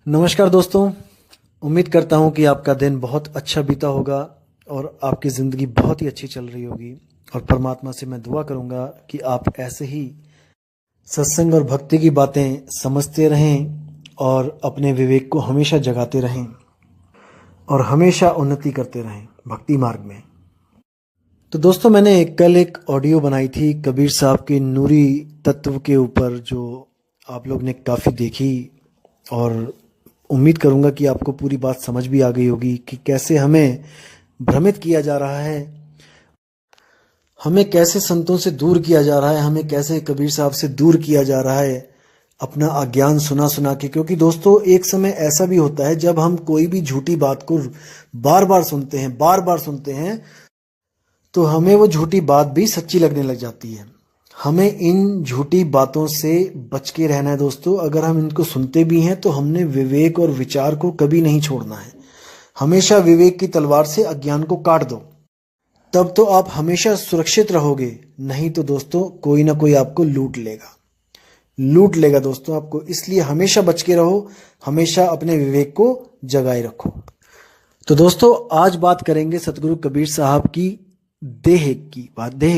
नमस्कार दोस्तों। उम्मीद करता हूँ कि आपका दिन बहुत अच्छा बीता होगा और आपकी ज़िंदगी बहुत ही अच्छी चल रही होगी। और परमात्मा से मैं दुआ करूँगा कि आप ऐसे ही सत्संग और भक्ति की बातें समझते रहें और अपने विवेक को हमेशा जगाते रहें और हमेशा उन्नति करते रहें भक्ति मार्ग में। तो दोस्तों, मैंने कल एक ऑडियो बनाई थी कबीर साहब के नूरी तत्व के ऊपर, जो आप लोग ने काफ़ी देखी और उम्मीद करूंगा कि आपको पूरी बात समझ भी आ गई होगी कि कैसे हमें भ्रमित किया जा रहा है, हमें कैसे संतों से दूर किया जा रहा है, हमें कैसे कबीर साहब से दूर किया जा रहा है अपना अज्ञान सुना सुना के। क्योंकि दोस्तों, एक समय ऐसा भी होता है जब हम कोई भी झूठी बात को बार बार सुनते हैं तो हमें वो झूठी बात भी सच्ची लगने लग जाती है। हमें इन झूठी बातों से बच के रहना है दोस्तों। अगर हम इनको सुनते भी हैं तो हमने विवेक और विचार को कभी नहीं छोड़ना है। हमेशा विवेक की तलवार से अज्ञान को काट दो, तब तो आप हमेशा सुरक्षित रहोगे। नहीं तो दोस्तों, कोई ना कोई आपको लूट लेगा दोस्तों आपको। इसलिए हमेशा बच के रहो, हमेशा अपने विवेक को जगाए रखो। तो दोस्तों, आज बात करेंगे सतगुरु कबीर साहब की देह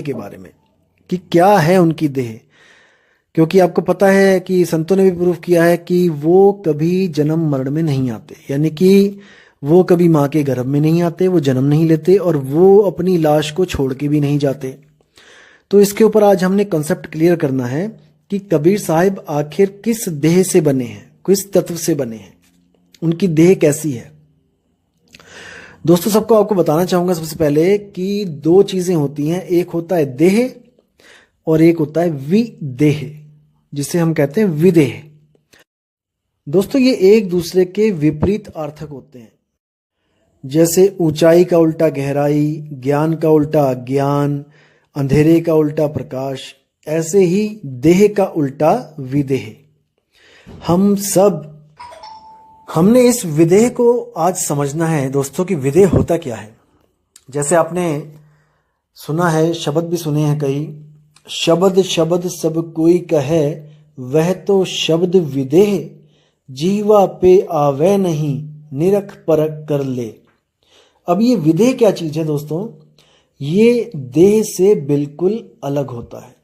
के बारे में कि क्या है उनकी देह। क्योंकि आपको पता है कि संतों ने भी प्रूफ किया है कि वो कभी जन्म मरण में नहीं आते, यानी कि वो कभी माँ के गर्भ में नहीं आते, वो जन्म नहीं लेते और वो अपनी लाश को छोड़ के भी नहीं जाते। तो इसके ऊपर आज हमने कंसेप्ट क्लियर करना है कि कबीर साहब आखिर किस देह से बने हैं, किस तत्व से बने हैं, उनकी देह कैसी है। दोस्तों, सबको आपको बताना चाहूंगा सबसे पहले कि दो चीजें होती हैं, एक होता है देह और एक होता है विदेह, जिसे हम कहते हैं विदेह। दोस्तों, ये एक दूसरे के विपरीत अर्थक होते हैं। जैसे ऊंचाई का उल्टा गहराई, ज्ञान का उल्टा अज्ञान, अंधेरे का उल्टा प्रकाश, ऐसे ही देह का उल्टा विदेह। हमने इस विदेह को आज समझना है दोस्तों कि विदेह होता क्या है। जैसे आपने सुना है, शब्द भी सुने हैं कई, शब्द शब्द सब कोई कहे, वह तो शब्द विदेह, जीवा पे आवे नहीं, निरख परख कर ले। अब ये विदेह क्या चीज है दोस्तों? ये देह से बिल्कुल अलग होता है,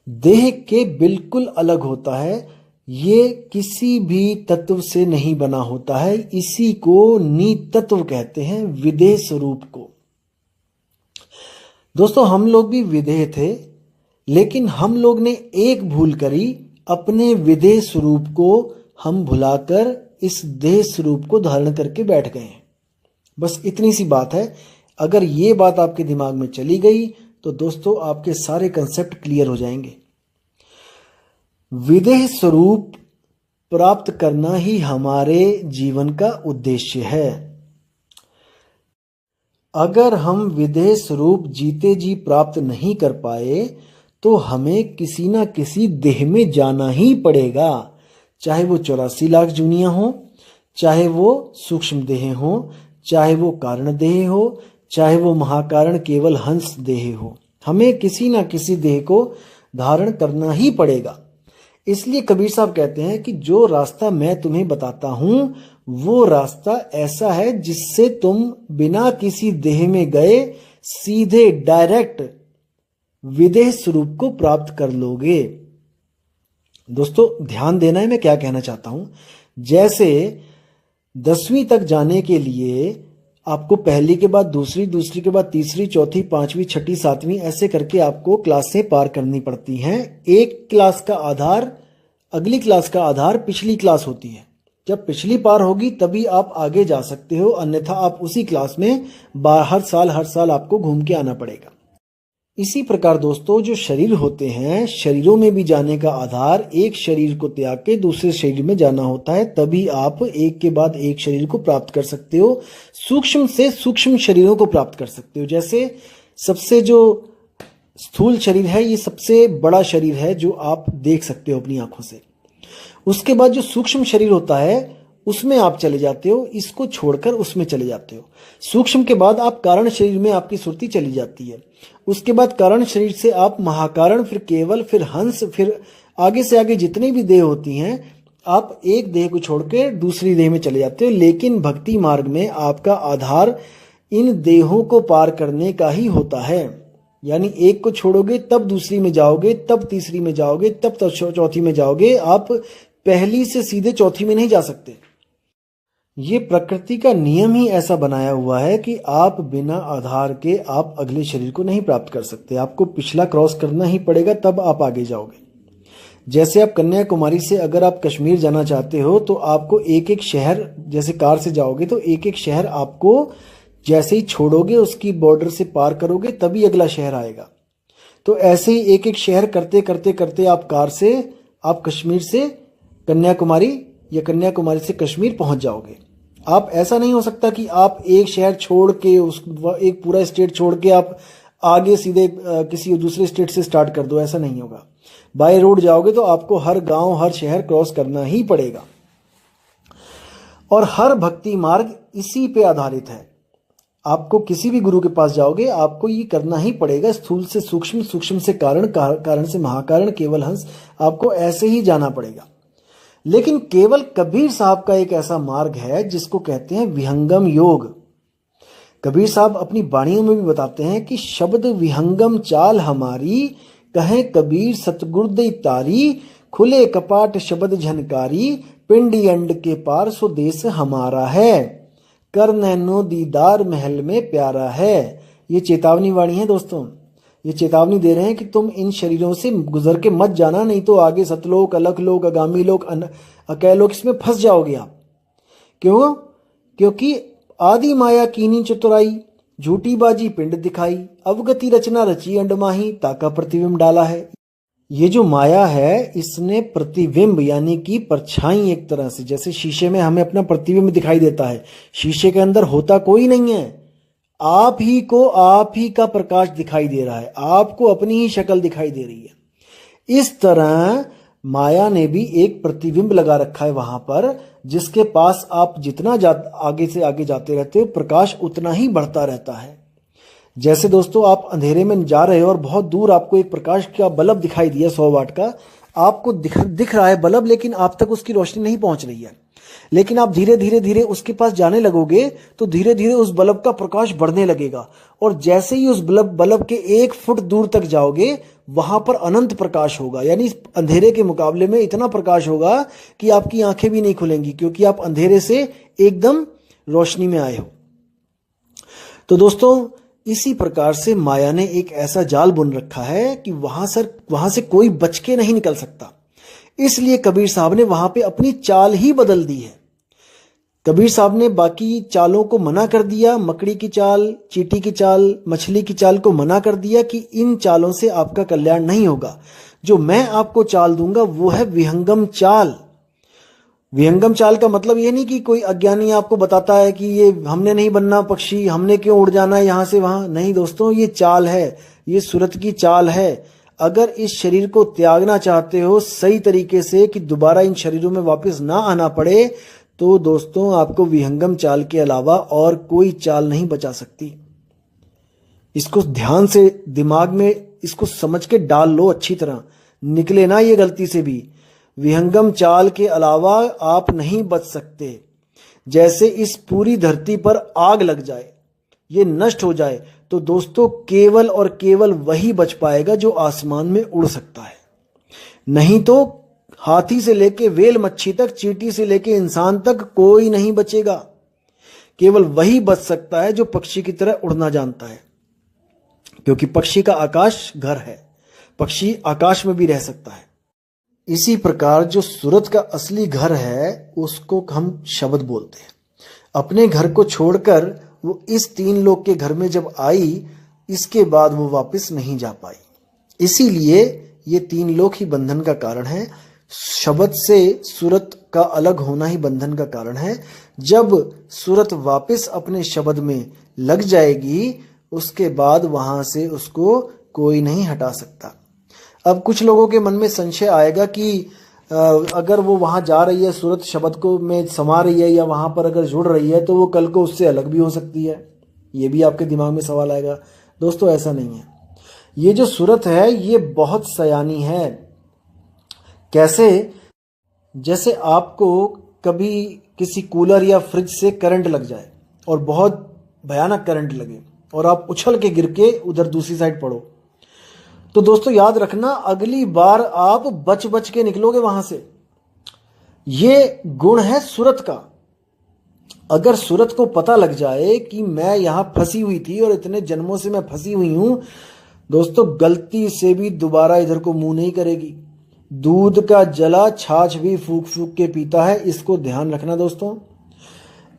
देह के बिल्कुल अलग होता है। ये किसी भी तत्व से नहीं बना होता है। इसी को नितत्व कहते हैं, विदेह स्वरूप को। दोस्तों, हम लोग भी विदेह थे, लेकिन हम लोग ने एक भूल करी, अपने विदेह स्वरूप को हम भुलाकर इस देह स्वरूप को धारण करके बैठ गए हैं। बस इतनी सी बात है। अगर ये बात आपके दिमाग में चली गई तो दोस्तों आपके सारे कंसेप्ट क्लियर हो जाएंगे। विदेह स्वरूप प्राप्त करना ही हमारे जीवन का उद्देश्य है। अगर हम विदेह स्वरूप जीते जी प्राप्त नहीं कर पाए तो हमें किसी ना किसी देह में जाना ही पड़ेगा। चाहे वो 84 लाख जूनियां हो, चाहे वो सूक्ष्म देह हो, चाहे वो कारण देह हो, चाहे वो महाकारण केवल हंस देह हो, हमें किसी ना किसी देह को धारण करना ही पड़ेगा। इसलिए कबीर साहब कहते हैं कि जो रास्ता मैं तुम्हें बताता हूं वो रास्ता ऐसा है जिससे तुम बिना किसी देह में गए सीधे डायरेक्ट विदेह स्वरूप को प्राप्त कर लोगे। दोस्तों, ध्यान देना है मैं क्या कहना चाहता हूं। जैसे 10वीं तक जाने के लिए आपको पहली के बाद दूसरी, दूसरी के बाद तीसरी, चौथी, पांचवी, छठी, सातवीं, ऐसे करके आपको क्लासें पार करनी पड़ती हैं। एक क्लास का आधार, अगली क्लास का आधार पिछली क्लास होती है। जब पिछली पार होगी तभी आप आगे जा सकते हो, अन्यथा आप उसी क्लास में हर साल आपको घूम के आना पड़ेगा। इसी प्रकार दोस्तों, जो शरीर होते हैं, शरीरों में भी जाने का आधार एक शरीर को त्याग के दूसरे शरीर में जाना होता है, तभी आप एक के बाद एक शरीर को प्राप्त कर सकते हो, सूक्ष्म से सूक्ष्म शरीरों को प्राप्त कर सकते हो। जैसे सबसे जो स्थूल शरीर है, ये सबसे बड़ा शरीर है जो आप देख सकते हो अपनी आंखों से। उसके बाद जो सूक्ष्म शरीर होता है उसमें आप चले जाते हो, इसको छोड़कर उसमें चले जाते हो। सूक्ष्म के बाद आप कारण शरीर में आपकी सुरती चली जाती है। उसके बाद कारण शरीर से आप महाकारण, फिर केवल, फिर हंस, फिर आगे से आगे जितनी भी देह होती हैं आप एक देह को छोड़ के दूसरी देह में चले जाते हो, लेकिन भक्ति मार्ग में आपका आधार इन देहों को पार करने का ही होता है। यानी एक को छोड़ोगे तब दूसरी में जाओगे, तब तीसरी में जाओगे, तब चौथी में जाओगे। आप पहली से सीधे चौथी में नहीं जा सकते। ये प्रकृति का नियम ही ऐसा बनाया हुआ है कि आप बिना आधार के आप अगले शरीर को नहीं प्राप्त कर सकते। आपको पिछला क्रॉस करना ही पड़ेगा, तब आप आगे जाओगे। जैसे आप कन्याकुमारी से अगर आप कश्मीर जाना चाहते हो तो आपको एक एक शहर, जैसे कार से जाओगे तो एक एक शहर आपको जैसे ही छोड़ोगे उसकी बॉर्डर से पार करोगे तभी अगला शहर आएगा। तो ऐसे ही एक एक शहर करते करते करते आप कार से, आप कश्मीर से कन्याकुमारी या कन्याकुमारी से कश्मीर पहुंच जाओगे। आप ऐसा नहीं हो सकता कि आप एक शहर छोड़ के एक पूरा स्टेट छोड़ के आप आगे सीधे किसी दूसरे स्टेट से स्टार्ट कर दो, ऐसा नहीं होगा। बाय रोड जाओगे तो आपको हर गांव हर शहर क्रॉस करना ही पड़ेगा। और हर भक्ति मार्ग इसी पे आधारित है। आपको किसी भी गुरु के पास जाओगे आपको ये करना ही पड़ेगा। स्थूल से सूक्ष्म, सूक्ष्म से कारण, कारण से महाकारण, केवल हंस, आपको ऐसे ही जाना पड़ेगा। लेकिन केवल कबीर साहब का एक ऐसा मार्ग है जिसको कहते हैं विहंगम योग। कबीर साहब अपनी वाणियों में भी बताते हैं कि शब्द विहंगम चाल हमारी, कहें कबीर सतगुरुदय तारी, खुले कपाट शब्द झनकारी, पिंडी अंड के पार सो देश हमारा है, कर नैनो दीदार महल में प्यारा है। ये चेतावनी वाणी है दोस्तों। ये चेतावनी दे रहे हैं कि तुम इन शरीरों से गुजर के मत जाना, नहीं तो आगे सतलोक, अलखलोक, आगामी लोक, अकैलोक, इसमें फंस जाओगे आप। क्यों? क्योंकि आदि माया कीनी चतुराई, झूठी बाजी पिंड दिखाई, अवगति रचना रची अंडमाही, ताका प्रतिबिंब डाला है। ये जो माया है इसने प्रतिबिंब यानी कि परछाई, एक तरह से जैसे शीशे में हमें अपना प्रतिबिंब दिखाई देता है, शीशे के अंदर होता कोई नहीं है, आप ही को आप ही का प्रकाश दिखाई दे रहा है, आपको अपनी ही शक्ल दिखाई दे रही है। इस तरह माया ने भी एक प्रतिबिंब लगा रखा है वहां पर, जिसके पास आप जितना आगे से आगे जाते रहते हो प्रकाश उतना ही बढ़ता रहता है। जैसे दोस्तों आप अंधेरे में जा रहे हो और बहुत दूर आपको एक प्रकाश का बल्ब दिखाई दिया 100 वाट का, आपको दिख रहा है बल्ब, लेकिन आप तक उसकी रोशनी नहीं पहुंच रही है। लेकिन आप धीरे धीरे धीरे उसके पास जाने लगोगे तो धीरे धीरे उस बल्ब का प्रकाश बढ़ने लगेगा, और जैसे ही उस बल्ब के 1 फुट दूर तक जाओगे वहां पर अनंत प्रकाश होगा। यानी अंधेरे के मुकाबले में इतना प्रकाश होगा कि आपकी आंखें भी नहीं खुलेंगी, क्योंकि आप अंधेरे से एकदम रोशनी में आए हो। तो दोस्तों इसी प्रकार से माया ने एक ऐसा जाल बुन रखा है कि वहां से कोई बच के नहीं निकल सकता। इसलिए कबीर साहब ने वहां पे अपनी चाल ही बदल दी है। कबीर साहब ने बाकी चालों को मना कर दिया, मकड़ी की चाल, चींटी की चाल, मछली की चाल को मना कर दिया कि इन चालों से आपका कल्याण नहीं होगा। जो मैं आपको चाल दूंगा वो है विहंगम चाल। विहंगम चाल का मतलब ये नहीं कि कोई अज्ञानी आपको बताता है कि ये हमने नहीं बनना पक्षी, हमने क्यों उड़ जाना है यहां से वहां। नहीं दोस्तों, ये चाल है, ये सूरत की चाल है। अगर इस शरीर को त्यागना चाहते हो सही तरीके से कि दोबारा इन शरीरों में वापस ना आना पड़े, तो दोस्तों आपको विहंगम चाल के अलावा और कोई चाल नहीं बचा सकती। इसको ध्यान से दिमाग में इसको समझ के डाल लो अच्छी तरह, निकले ना ये गलती से भी। विहंगम चाल के अलावा आप नहीं बच सकते। जैसे इस पूरी धरती पर आग लग जाए, ये नष्ट हो जाए, तो दोस्तों केवल और केवल वही बच पाएगा जो आसमान में उड़ सकता है। नहीं तो हाथी से लेके वेल मच्छी तक, चींटी से लेके इंसान तक कोई नहीं बचेगा। केवल वही बच सकता है जो पक्षी की तरह उड़ना जानता है, क्योंकि पक्षी का आकाश घर है, पक्षी आकाश में भी रह सकता है। इसी प्रकार जो सूरत का असली घर है उसको हम शब्द बोलते हैं। अपने घर को छोड़कर वो इस 3 लोक के घर में जब आई, इसके बाद वो वापस नहीं जा पाई। इसीलिए ये 3 लोक ही बंधन का कारण है। शब्द से सूरत का अलग होना ही बंधन का कारण है। जब सूरत वापस अपने शब्द में लग जाएगी, उसके बाद वहां से उसको कोई नहीं हटा सकता। अब कुछ लोगों के मन में संशय आएगा कि अगर वो वहां जा रही है, सूरत शब्द को में समा रही है या वहां पर अगर जुड़ रही है, तो वो कल को उससे अलग भी हो सकती है। ये भी आपके दिमाग में सवाल आएगा। दोस्तों ऐसा नहीं है। ये जो सूरत है ये बहुत सयानी है। कैसे? जैसे आपको कभी किसी कूलर या फ्रिज से करंट लग जाए और बहुत भयानक करंट लगे और आप उछल के गिर के उधर दूसरी साइड पड़ो, तो दोस्तों याद रखना अगली बार आप बच बच के निकलोगे वहां से। ये गुण है सूरत का। अगर सूरत को पता लग जाए कि मैं यहां फंसी हुई थी और इतने जन्मों से मैं फंसी हुई हूं, दोस्तों गलती से भी दोबारा इधर को मुंह नहीं करेगी। दूध का जला छाछ भी फूक फूक के पीता है, इसको ध्यान रखना दोस्तों।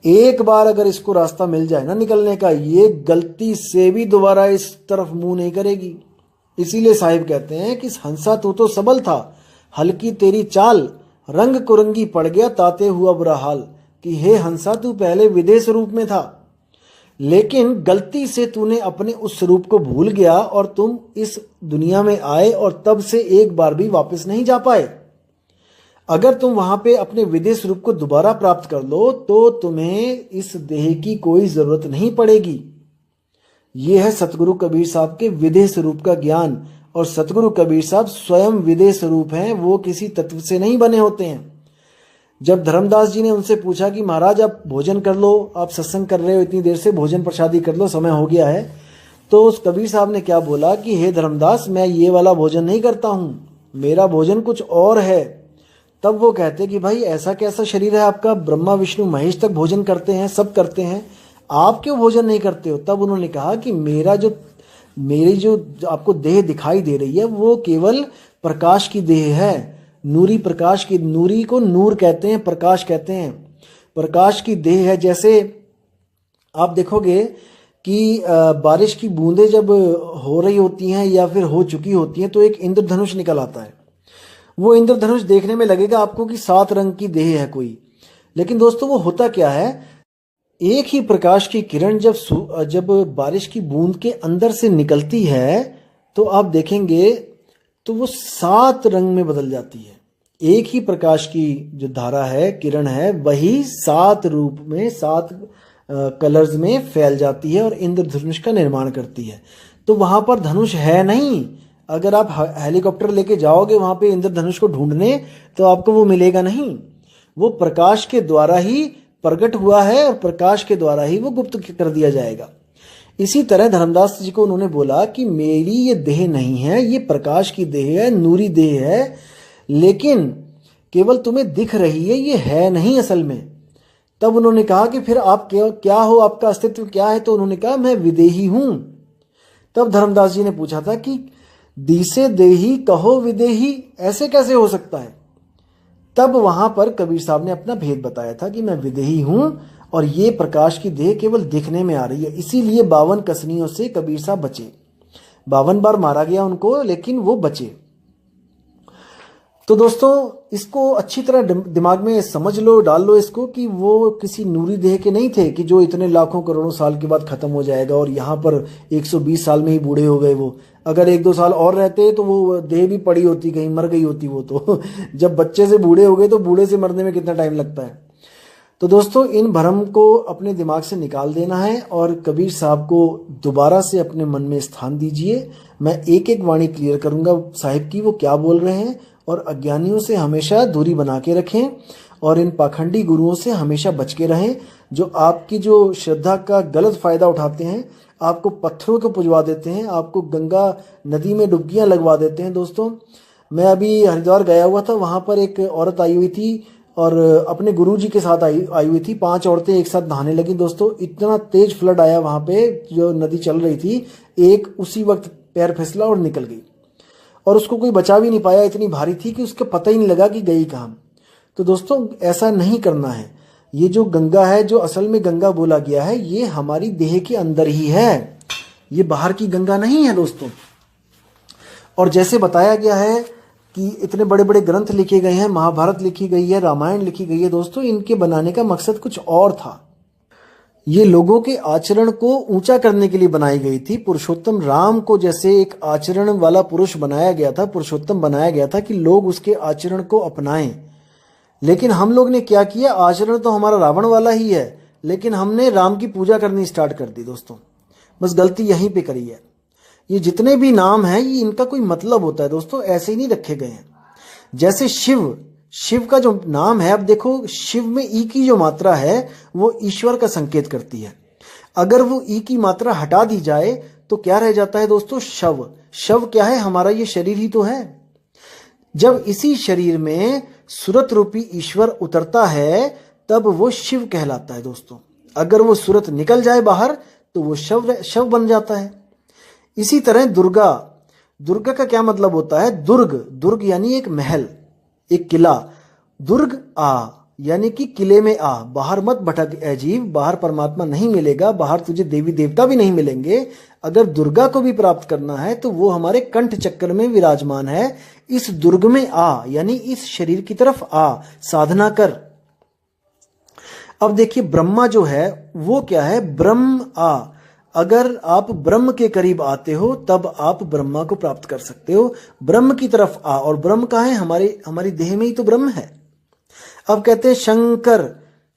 एक बार अगर इसको रास्ता मिल जाए ना निकलने का, ये गलती से भी दोबारा इस तरफ मुंह नहीं करेगी। इसीलिए साहिब कहते हैं कि हंसा तू तो सबल था, हल्की तेरी चाल, रंग कुरंगी पड़ गया ताते हुआ बुरा हाल। कि हे हंसा तू पहले विदेश रूप में था, लेकिन गलती से तूने अपने उस स्वरूप को भूल गया और तुम इस दुनिया में आए और तब से एक बार भी वापस नहीं जा पाए। अगर तुम वहां पे अपने विदेश रूप को दोबारा प्राप्त कर लो तो तुम्हें इस देह की कोई जरूरत नहीं पड़ेगी। यह है सतगुरु कबीर साहब के विदेश रूप का ज्ञान। और सतगुरु कबीर साहब स्वयं विदेश रूप हैं, वो किसी तत्व से नहीं बने होते हैं। जब धर्मदास जी ने उनसे पूछा कि महाराज आप भोजन कर लो, आप सत्संग कर रहे हो इतनी देर से, भोजन प्रसादी कर लो, समय हो गया है, तो उस कबीर साहब ने क्या बोला कि हे धर्मदास, मैं ये वाला भोजन नहीं करता हूं, मेरा भोजन कुछ और है। तब वो कहते कि भाई ऐसा कैसा शरीर है आपका, ब्रह्मा विष्णु महेश तक भोजन करते हैं, सब करते हैं, आप क्यों भोजन नहीं करते हो? तब उन्होंने कहा कि मेरी जो आपको देह दिखाई दे रही है वो केवल प्रकाश की देह है, नूरी प्रकाश की। नूरी को नूर कहते हैं, प्रकाश कहते हैं, प्रकाश की देह है। जैसे आप देखोगे कि बारिश की बूंदें जब हो रही होती हैं या फिर हो चुकी होती हैं तो एक इंद्रधनुष निकल आता है। वो इंद्रधनुष देखने में लगेगा आपको कि 7 रंग की देह है कोई, लेकिन दोस्तों वो होता क्या है, एक ही प्रकाश की किरण जब बारिश की बूंद के अंदर से निकलती है तो आप देखेंगे तो वो 7 रंग में बदल जाती है। एक ही प्रकाश की जो धारा है, किरण है, वही 7 रूप में, 7 कलर्स में फैल जाती है और इंद्रधनुष का निर्माण करती है। तो वहां पर धनुष है नहीं। अगर आप हेलीकॉप्टर लेके जाओगे वहां पे इंद्रधनुष को ढूंढने तो आपको वो मिलेगा नहीं। वो प्रकाश के द्वारा ही प्रकट हुआ है और प्रकाश के द्वारा ही वो गुप्त कर दिया जाएगा। इसी तरह धर्मदास जी को उन्होंने बोला कि मेरी ये देह नहीं है, ये प्रकाश की देह है, नूरी देह है, लेकिन केवल तुम्हें दिख रही है, ये है नहीं असल में। तब उन्होंने कहा कि फिर आप क्या हो, आपका अस्तित्व क्या है? तो उन्होंने कहा मैं विदेही हूं। तब धर्मदास जी ने पूछा था कि दिसे देही कहो विदेही, ऐसे कैसे हो सकता है? तब वहां पर कबीर साहब ने अपना भेद बताया था कि मैं विदेही हूं और ये प्रकाश की देह केवल दिखने में आ रही है। इसीलिए 52 कसनियों से कबीर साहब बचे। 52 बार मारा गया उनको, लेकिन वो बचे। तो दोस्तों इसको अच्छी तरह दिमाग में समझ लो, डाल लो इसको कि वो किसी नूरी देह के नहीं थे कि जो इतने लाखों करोड़ों साल के बाद खत्म हो जाएगा और यहाँ पर 120 साल में ही बूढ़े हो गए वो। अगर 1-2 साल और रहते तो वो देह भी पड़ी होती, कहीं मर गई होती वो तो। जब बच्चे से बूढ़े हो गए तो बूढ़े से मरने में कितना टाइम लगता है। तो दोस्तों इन भ्रम को अपने दिमाग से निकाल देना है और कबीर साहब को दोबारा से अपने मन में स्थान दीजिए। मैं एक एक वाणी क्लियर करूंगा साहिब की, वो क्या बोल रहे हैं, और अज्ञानियों से हमेशा दूरी बना के रखें और इन पाखंडी गुरुओं से हमेशा बच के रहें जो आपकी जो श्रद्धा का गलत फायदा उठाते हैं, आपको पत्थरों को पुजवा देते हैं, आपको गंगा नदी में डुबकियां लगवा देते हैं। दोस्तों मैं अभी हरिद्वार गया हुआ था, वहां पर एक औरत आई हुई थी और अपने गुरुजी के साथ आई हुई थी। 5 औरतें एक साथ नहाने लगी। दोस्तों इतना तेज फ्लड आया वहां पे, जो नदी चल रही थी, एक उसी वक्त पैर फिसला और निकल गई और उसको कोई बचा भी नहीं पाया, इतनी भारी थी कि उसको पता ही नहीं लगा कि गई कहाँ। तो दोस्तों ऐसा नहीं करना है। ये जो गंगा है, जो असल में गंगा बोला गया है, ये हमारी देह के अंदर ही है, ये बाहर की गंगा नहीं है दोस्तों। और जैसे बताया गया है कि इतने बड़े बड़े ग्रंथ लिखे गए हैं, महाभारत लिखी गई है, रामायण लिखी गई है, दोस्तों इनके बनाने का मकसद कुछ और था। ये लोगों के आचरण को ऊंचा करने के लिए बनाई गई थी। पुरुषोत्तम राम को जैसे एक आचरण वाला पुरुष बनाया गया था, पुरुषोत्तम बनाया गया था कि लोग उसके आचरण को अपनाएं। लेकिन हम लोग ने क्या किया, आचरण तो हमारा रावण वाला ही है, लेकिन हमने राम की पूजा करनी स्टार्ट कर दी। दोस्तों बस गलती यहीं पे करी है। ये जितने भी नाम हैं, ये इनका कोई मतलब होता है दोस्तों, ऐसे ही नहीं रखे गए हैं। जैसे शिव, शिव का जो नाम है, अब देखो शिव में ई की जो मात्रा है वो ईश्वर का संकेत करती है। अगर वो ई की मात्रा हटा दी जाए तो क्या रह जाता है दोस्तों? शव। शव क्या है? हमारा ये शरीर ही तो है। जब इसी शरीर में सुरत रूपी ईश्वर उतरता है तब वो शिव कहलाता है दोस्तों। अगर वो सुरत निकल जाए बाहर तो वो शव बन जाता है। इसी तरह दुर्गा। दुर्गा का क्या मतलब होता है? दुर्ग। दुर्ग यानी एक महल, एक किला। दुर्ग आ यानी कि किले में आ, बाहर मत भटक ए जीव, बाहर परमात्मा नहीं मिलेगा, बाहर तुझे देवी देवता भी नहीं मिलेंगे। अगर दुर्गा को भी प्राप्त करना है तो वो हमारे कंठ चक्र में विराजमान है। इस दुर्ग में आ यानी इस शरीर की तरफ आ, साधना कर। अब देखिए ब्रह्मा जो है वो क्या है? ब्रह्म आ। अगर आप ब्रह्म के करीब आते हो तब आप ब्रह्मा को प्राप्त कर सकते हो। ब्रह्म की तरफ आ, और ब्रह्म कहाँ है? हमारी देह में ही तो ब्रह्म है। अब कहते हैं शंकर।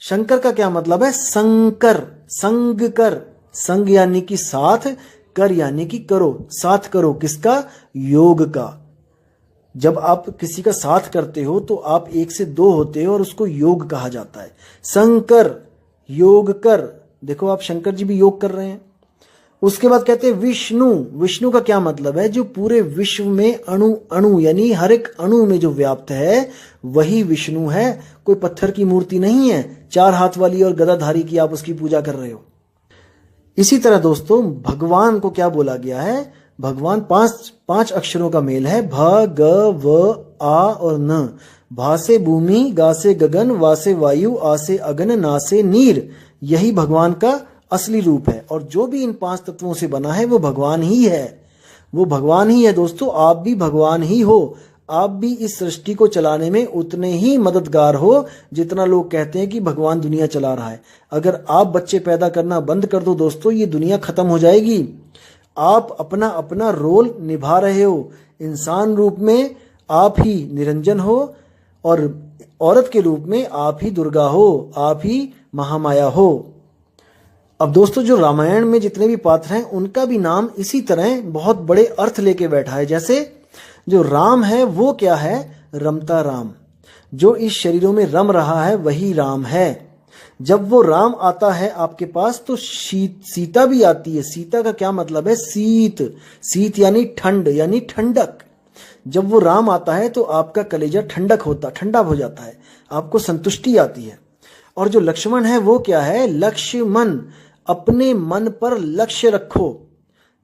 शंकर का क्या मतलब है? संकर, संग कर। संग यानी कि साथ, कर यानी कि करो, साथ करो। किसका? योग का। जब आप किसी का साथ करते हो तो आप एक से दो होते हो और उसको योग कहा जाता है। शंकर, योग कर। देखो आप शंकर जी भी योग कर रहे हैं। उसके बाद कहते हैं विष्णु। विष्णु का क्या मतलब है? जो पूरे विश्व में अणु अणु यानी हर एक अणु में जो व्याप्त है वही विष्णु है। कोई पत्थर की मूर्ति नहीं है, चार हाथ वाली और गदाधारी की आप उसकी पूजा कर रहे हो। इसी तरह दोस्तों भगवान को क्या बोला गया है? भगवान पांच अक्षरों का मेल है, भ ग व आ और न। भा से भूमि, गा से गगन, वा से वायु, आ से अगन, ना से नीर। यही भगवान का असली रूप है। और जो भी इन पांच तत्वों से बना है वो भगवान ही है। वो भगवान ही है दोस्तों। आप भी भगवान ही हो। आप भी इस सृष्टि को चलाने में उतने ही मददगार हो जितना लोग कहते हैं कि भगवान दुनिया चला रहा है। अगर आप बच्चे पैदा करना बंद कर दो दोस्तों, ये दुनिया खत्म हो जाएगी। आप अपना अपना रोल निभा रहे हो। इंसान रूप में आप ही निरंजन हो और औरत के रूप में आप ही दुर्गा हो, आप ही महामाया हो। अब दोस्तों जो रामायण में जितने भी पात्र हैं उनका भी नाम इसी तरह बहुत बड़े अर्थ लेके बैठा है। जैसे जो राम है वो क्या है? रमता राम। जो इस शरीरों में रम रहा है वही राम है। जब वो राम आता है आपके पास तो सीता भी आती है। सीता का क्या मतलब है? शीत। शीत यानी ठंड, यानी ठंडक। जब वो राम आता है तो आपका कलेजा ठंडा हो जाता है, आपको संतुष्टि आती है। और जो लक्ष्मण है वो क्या है? लक्ष्मण। अपने मन पर लक्ष्य रखो।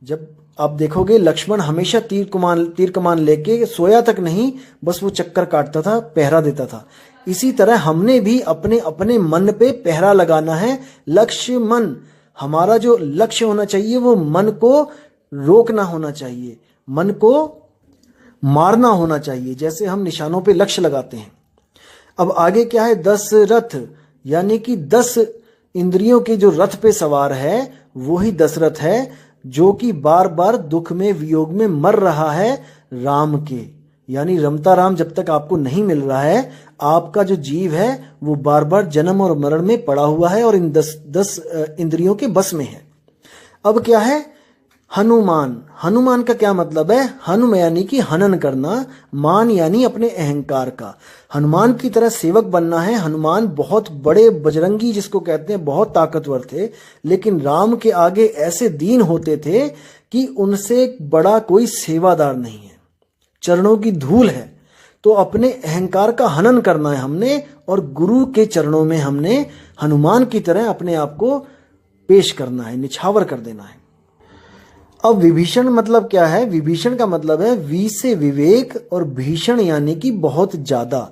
जब आप देखोगे लक्ष्मण हमेशा तीर कमान लेके सोया तक नहीं, बस वो चक्कर काटता था, पहरा देता था। इसी तरह हमने भी अपने अपने मन पे पहरा लगाना है। लक्ष्मण। हमारा जो लक्ष्य होना चाहिए वो मन को रोकना होना चाहिए, मन को मारना होना चाहिए। जैसे हम निशानों पे लक्ष्य लगाते हैं। अब आगे क्या है? दशरथ यानी कि 10 इंद्रियों के जो रथ पे सवार है वो ही दशरथ है, जो कि बार बार दुख में वियोग में मर रहा है राम के। यानी रमता राम जब तक आपको नहीं मिल रहा है, आपका जो जीव है वो बार बार जन्म और मरण में पड़ा हुआ है और इन 10 इंद्रियों के बस में है। अब क्या है? हनुमान। हनुमान का क्या मतलब है? हनुम यानी कि हनन करना, मान यानी अपने अहंकार का। हनुमान की तरह सेवक बनना है। हनुमान बहुत बड़े बजरंगी जिसको कहते हैं बहुत ताकतवर थे, लेकिन राम के आगे ऐसे दीन होते थे कि उनसे बड़ा कोई सेवादार नहीं है, चरणों की धूल है। तो अपने अहंकार का हनन करना है हमने और गुरु के चरणों में हमने हनुमान की तरह अपने आप को पेश करना है, निछावर कर देना है। अब विभीषण मतलब क्या है? विभीषण का मतलब है वी से विवेक और भीषण यानी कि बहुत ज्यादा।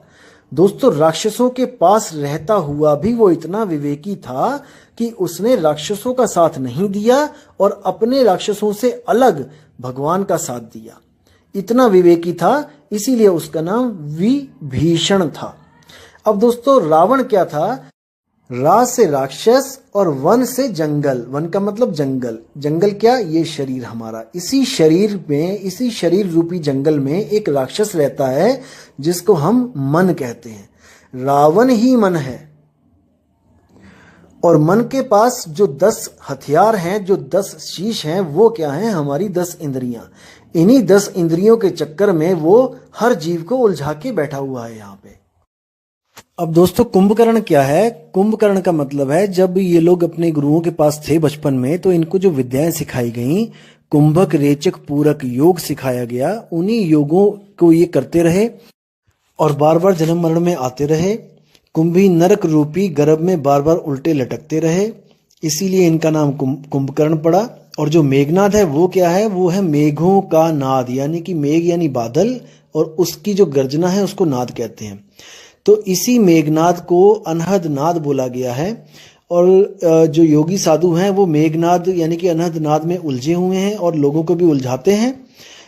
दोस्तों राक्षसों के पास रहता हुआ भी वो इतना विवेकी था कि उसने राक्षसों का साथ नहीं दिया और अपने राक्षसों से अलग भगवान का साथ दिया। इतना विवेकी था, इसीलिए उसका नाम विभीषण था। अब दोस्तों रावण क्या था? रा से राक्षस और वन से जंगल। वन का मतलब जंगल। जंगल क्या? ये शरीर हमारा। इसी शरीर में, इसी शरीर रूपी जंगल में एक राक्षस रहता है जिसको हम मन कहते हैं। रावण ही मन है। और मन के पास जो 10 हथियार हैं, जो 10 शीश हैं, वो क्या हैं? हमारी 10 इंद्रियां। इन्हीं 10 इंद्रियों के चक्कर में वो हर जीव को उलझा के बैठा हुआ है यहाँ पे। अब दोस्तों कुंभकर्ण क्या है? कुंभकर्ण का मतलब है जब ये लोग अपने गुरुओं के पास थे बचपन में तो इनको जो विद्याएं सिखाई गई, कुंभक रेचक पूरक योग सिखाया गया, उन्हीं योगों को ये करते रहे और बार बार जन्म मरण में आते रहे। कुंभी नरक रूपी गर्भ में बार बार उल्टे लटकते रहे, इसीलिए इनका नाम कुंभकर्ण पड़ा। और जो मेघनाद है वो क्या है? वो है मेघों का नाद, यानी कि मेघ यानी बादल, और उसकी जो गर्जना है उसको नाद कहते हैं। तो इसी मेघनाद को अनहद नाद बोला गया है। और जो योगी साधु हैं वो मेघनाद यानी कि अनहद नाद में उलझे हुए हैं और लोगों को भी उलझाते हैं,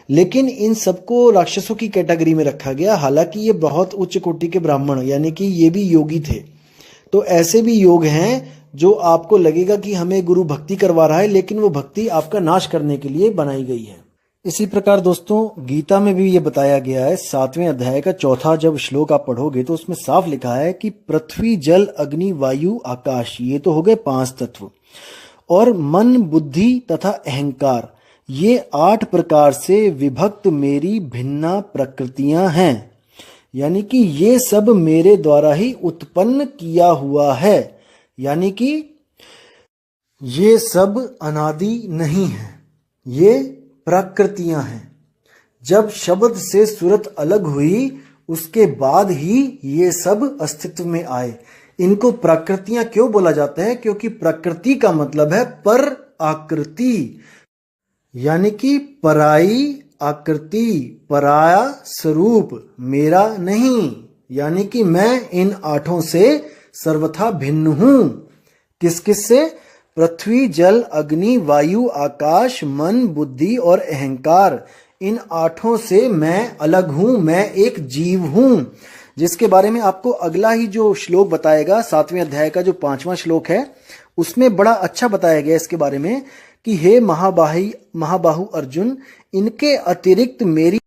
लेकिन इन सबको राक्षसों की कैटेगरी में रखा गया। हालांकि ये बहुत उच्च कोटि के ब्राह्मण यानी कि ये भी योगी थे। तो ऐसे भी योग हैं जो आपको लगेगा कि हमें गुरु भक्ति करवा रहा है, लेकिन वो भक्ति आपका नाश करने के लिए बनाई गई है। इसी प्रकार दोस्तों गीता में भी ये बताया गया है, 7वें अध्याय का 4था जब श्लोक आप पढ़ोगे तो उसमें साफ लिखा है कि पृथ्वी जल अग्नि वायु आकाश, ये तो हो गए 5 तत्व, और मन बुद्धि तथा अहंकार, ये 8 प्रकार से विभक्त मेरी भिन्ना प्रकृतियां हैं। यानी कि ये सब मेरे द्वारा ही उत्पन्न किया हुआ है, यानी कि ये सब अनादि नहीं है, ये प्रकृतियां हैं। जब शब्द से सूरत अलग हुई उसके बाद ही ये सब अस्तित्व में आए। इनको प्रकृतियां क्यों बोला जाता है? क्योंकि प्रकृति का मतलब है पर आकृति, यानी कि पराई आकृति, पराया स्वरूप, मेरा नहीं, यानी कि मैं इन 8 से सर्वथा भिन्न हूं। किस किस से? पृथ्वी जल अग्नि वायु आकाश मन बुद्धि और अहंकार, इन 8 से मैं अलग हूं, मैं एक जीव हूं, जिसके बारे में आपको अगला ही जो श्लोक बताएगा 7वें अध्याय का जो 5वां श्लोक है उसमें बड़ा अच्छा बताया गया इसके बारे में कि हे महाबाहु अर्जुन, इनके अतिरिक्त मेरी